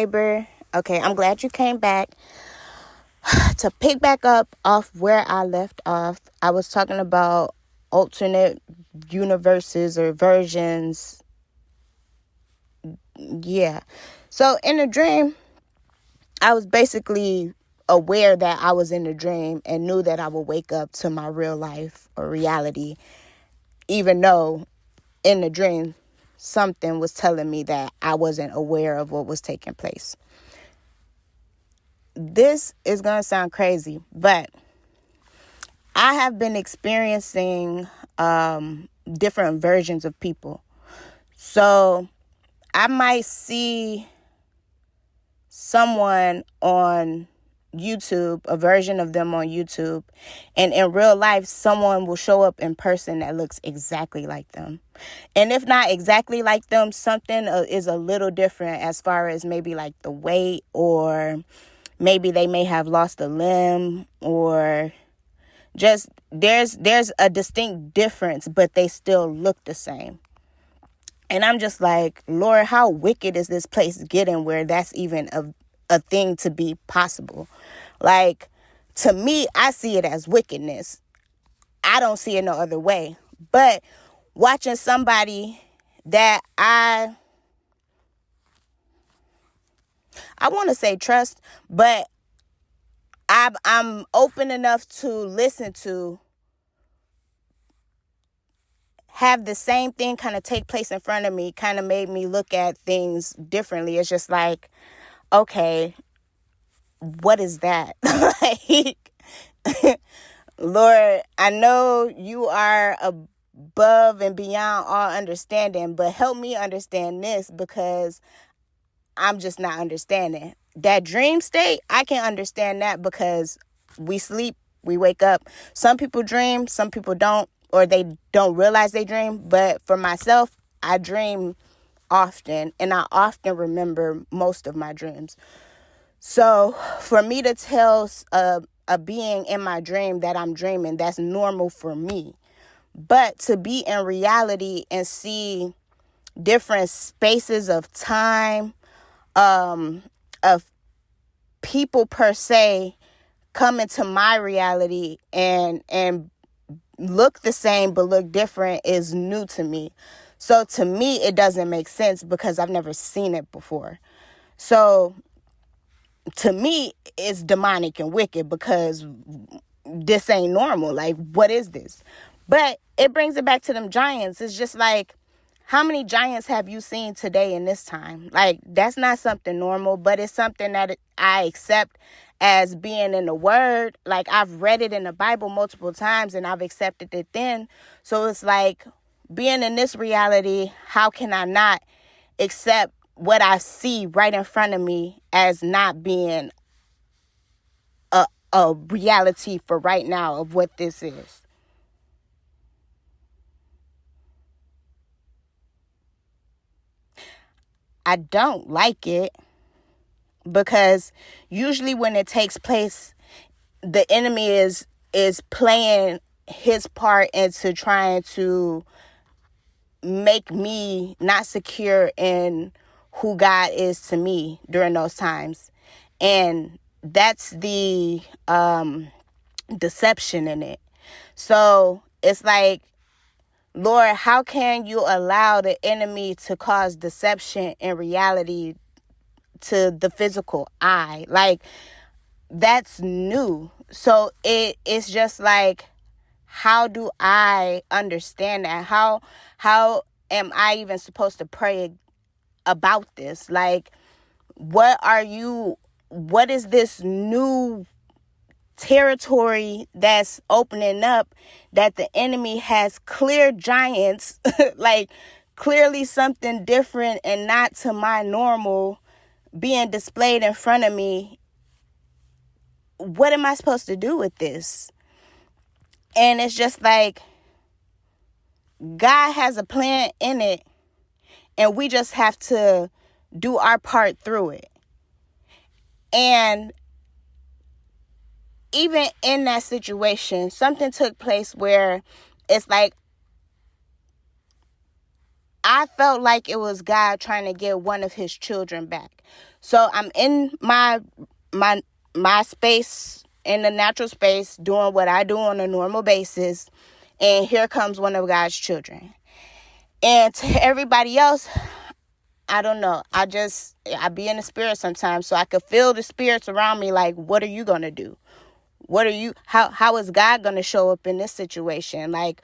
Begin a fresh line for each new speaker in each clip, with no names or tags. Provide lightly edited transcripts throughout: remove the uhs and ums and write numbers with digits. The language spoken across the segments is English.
neighbor. Okay, I'm glad you came back. To pick back up off where I left off, I was talking about alternate universes or versions. Yeah. So in a dream, I was basically aware that I was in a dream and knew that I would wake up to my real life or reality, even though in the dream, something was telling me that I wasn't aware of what was taking place. This is going to sound crazy, but I have been experiencing different versions of people. So I might see someone on YouTube, a version of them on YouTube, and in real life, someone will show up in person that looks exactly like them. And if not exactly like them, something is a little different as far as maybe like the weight, or maybe they may have lost a limb, or just there's a distinct difference, but they still look the same. And I'm just like, Lord, how wicked is this place getting where that's even a thing to be possible? Like, to me, I see it as wickedness. I don't see it no other way. But watching somebody that I want to say trust, but I'm open enough to listen to, have the same thing kind of take place in front of me, kind of made me look at things differently. It's just like, okay, what is that? Like, Lord, I know you are above and beyond all understanding, but help me understand this, because I'm just not understanding. That dream state, I can understand that because we sleep, we wake up. Some people dream, some people don't, or they don't realize they dream. But for myself, I dream often, and I often remember most of my dreams. So for me to tell a being in my dream that I'm dreaming, that's normal for me. But to be in reality and see different spaces of time, of people per se, come into my reality and look the same but look different is new to me. So to me, it doesn't make sense because I've never seen it before. So to me, it's demonic and wicked because this ain't normal. Like, what is this? But it brings it back to them giants. It's just like, how many giants have you seen today in this time? Like, that's not something normal, but it's something that I accept as being in the word. Like, I've read it in the Bible multiple times and I've accepted it then. So it's like, being in this reality, how can I not accept what I see right in front of me as not being a reality for right now of what this is? I don't like it because usually when it takes place, the enemy is playing his part into trying to make me not secure in who God is to me during those times. And that's the deception in it. So it's like, Lord, how can you allow the enemy to cause deception in reality to the physical eye? Like, that's new. So it's just like, how do I understand that? How am I even supposed to pray about this? Like, what is this new territory that's opening up that the enemy has cleared giants, like clearly something different and not to my normal being displayed in front of me? What am I supposed to do with this? And it's just like, God has a plan in it, and we just have to do our part through it. And even in that situation, something took place where it's like, I felt like it was God trying to get one of his children back. So I'm in my space, in the natural space, doing what I do on a normal basis. And here comes one of God's children. And to everybody else, I don't know. I be in the spirit sometimes, so I could feel the spirits around me. Like, what are you going to do? How is God going to show up in this situation? Like,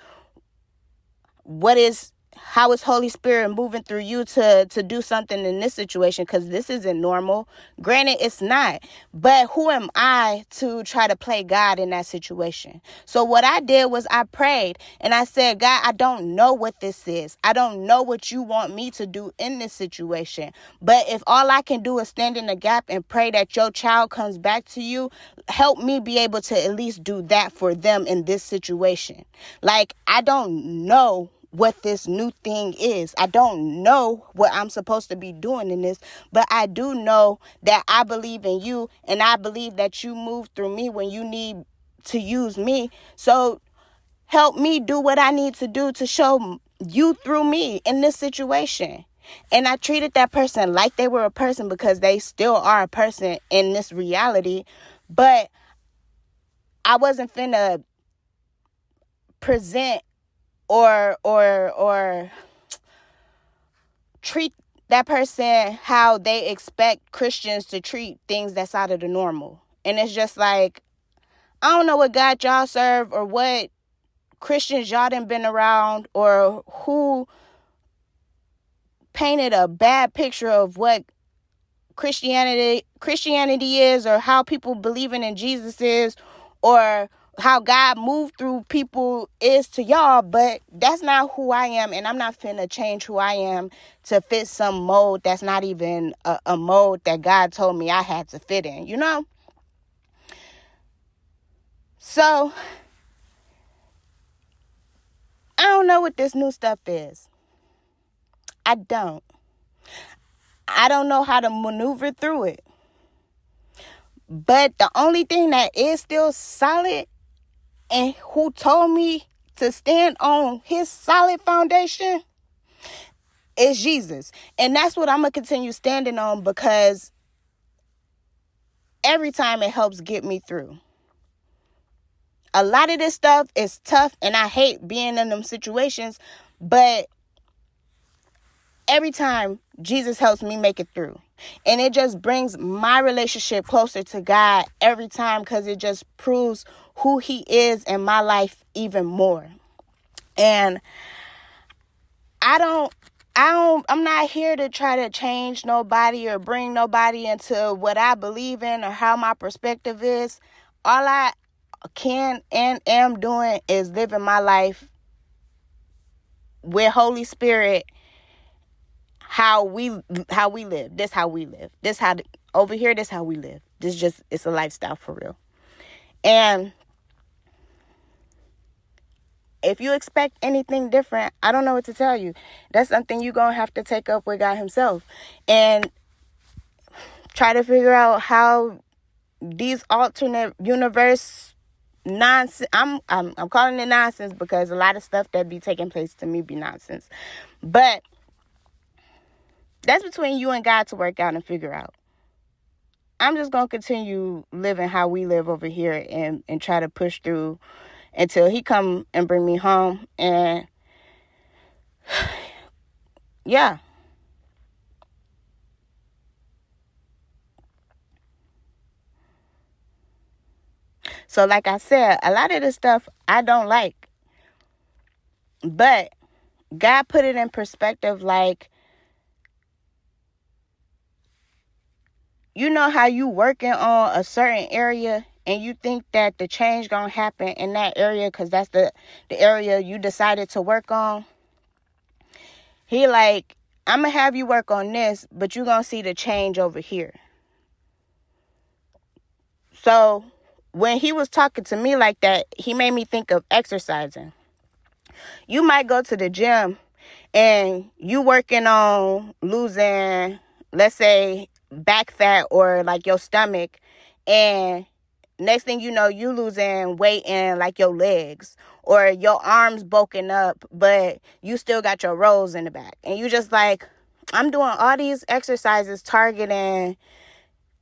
how is Holy Spirit moving through you to do something in this situation? Because this isn't normal. Granted, it's not. But who am I to try to play God in that situation? So what I did was I prayed and I said, God, I don't know what this is. I don't know what you want me to do in this situation. But if all I can do is stand in the gap and pray that your child comes back to you, help me be able to at least do that for them in this situation. Like, I don't know what this new thing is. I don't know what I'm supposed to be doing in this, but I do know that I believe in you, and I believe that you move through me when you need to use me. So help me do what I need to do to show you through me in this situation. And I treated that person like they were a person, because they still are a person in this reality. But I wasn't finna present or treat that person how they expect Christians to treat things that's out of the normal. And it's just like, I don't know what God y'all serve, or what Christians y'all done been around, or who painted a bad picture of what Christianity is, or how people believing in Jesus is, or how God moved through people is to y'all. But that's not who I am, and I'm not finna change who I am to fit some mold that's not even a mold that God told me I had to fit in, you know? So I don't know what this new stuff is. I don't know how to maneuver through it. But the only thing that is still solid, and who told me to stand on his solid foundation, is Jesus. And that's what I'm going to continue standing on, because every time it helps get me through. A lot of this stuff is tough, and I hate being in them situations, but every time Jesus helps me make it through. And it just brings my relationship closer to God every time, because it just proves who he is in my life even more. And I'm not here to try to change nobody or bring nobody into what I believe in or how my perspective is. All I can and am doing is living my life with Holy Spirit, how we live. This how we live. Over here, this how we live. It's a lifestyle for real. And if you expect anything different, I don't know what to tell you. That's something you're going to have to take up with God himself and try to figure out how these alternate universe nonsense, I'm calling it nonsense, because a lot of stuff that be taking place to me be nonsense. But that's between you and God to work out and figure out. I'm just going to continue living how we live over here and try to push through until he come and bring me home. And yeah. So like I said, a lot of this stuff I don't like. But God put it in perspective, like, you know how you working on a certain area and you think that the change gonna happen in that area because that's the area you decided to work on. He like, I'm gonna have you work on this, but you're gonna see the change over here. So when he was talking to me like that, he made me think of exercising. You might go to the gym and you working on losing, let's say, back fat or like your stomach, and next thing you know, you losing weight in like your legs, or your arms bulking up, but you still got your rolls in the back. And you just like, I'm doing all these exercises targeting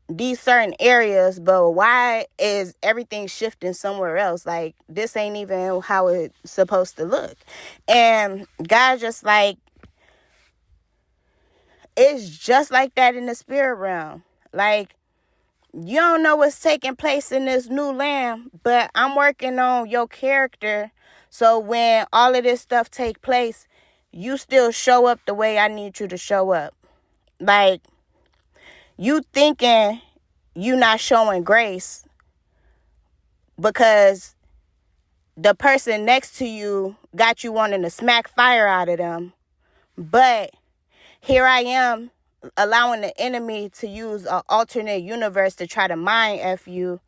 these certain areas, but why is everything shifting somewhere else? Like, this ain't even how it's supposed to look. And God just like, it's just like that in the spirit realm. Like, you don't know what's taking place in this new land, but I'm working on your character. So when all of this stuff take place, you still show up the way I need you to show up. Like, you thinking you not showing grace because the person next to you got you wanting to smack fire out of them. But here I am allowing the enemy to use an alternate universe to try to mind F you.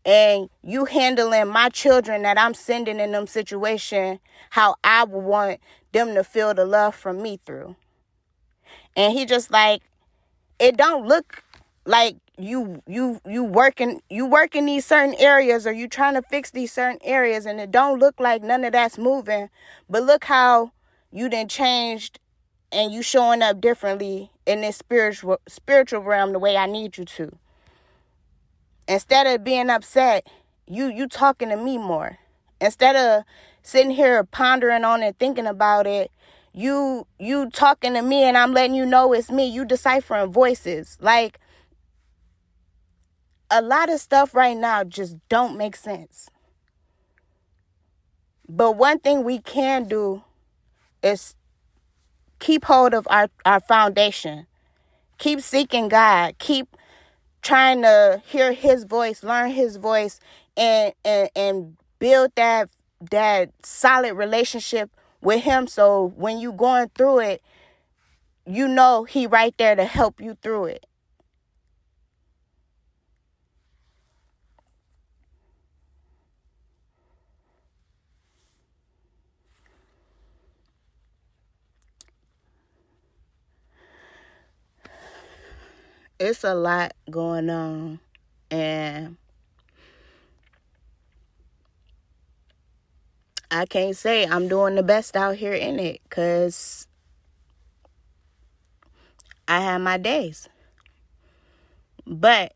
And you handling my children that I'm sending in them situation how I would want them to feel the love from me through. And he just like, it don't look like you working these certain areas, or you trying to fix these certain areas, and it don't look like none of that's moving. But look how you done changed, and you showing up differently in this spiritual realm the way I need you to. Instead of being upset, you talking to me more. Instead of sitting here pondering on it, thinking about it, you talking to me, and I'm letting you know it's me. You deciphering voices. Like, a lot of stuff right now just don't make sense. But one thing we can do is keep hold of our foundation. Keep seeking God. Keep trying to hear his voice, learn his voice, and build that solid relationship with him. So when you going through it, you know he right there to help you through it. It's a lot going on, and I can't say I'm doing the best out here in it, because I have my days. But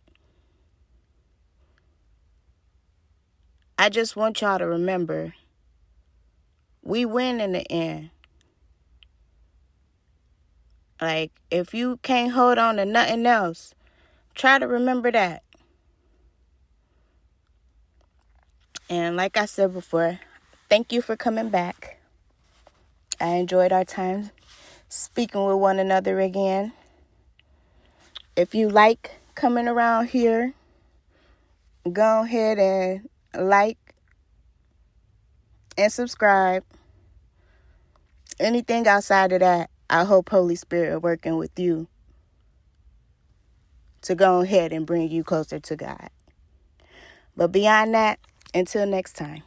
I just want y'all to remember, we win in the end. Like, if you can't hold on to nothing else, try to remember that. And like I said before, thank you for coming back. I enjoyed our time speaking with one another again. If you like coming around here, go ahead and like and subscribe. Anything outside of that, I hope Holy Spirit working with you to go ahead and bring you closer to God. But beyond that, until next time.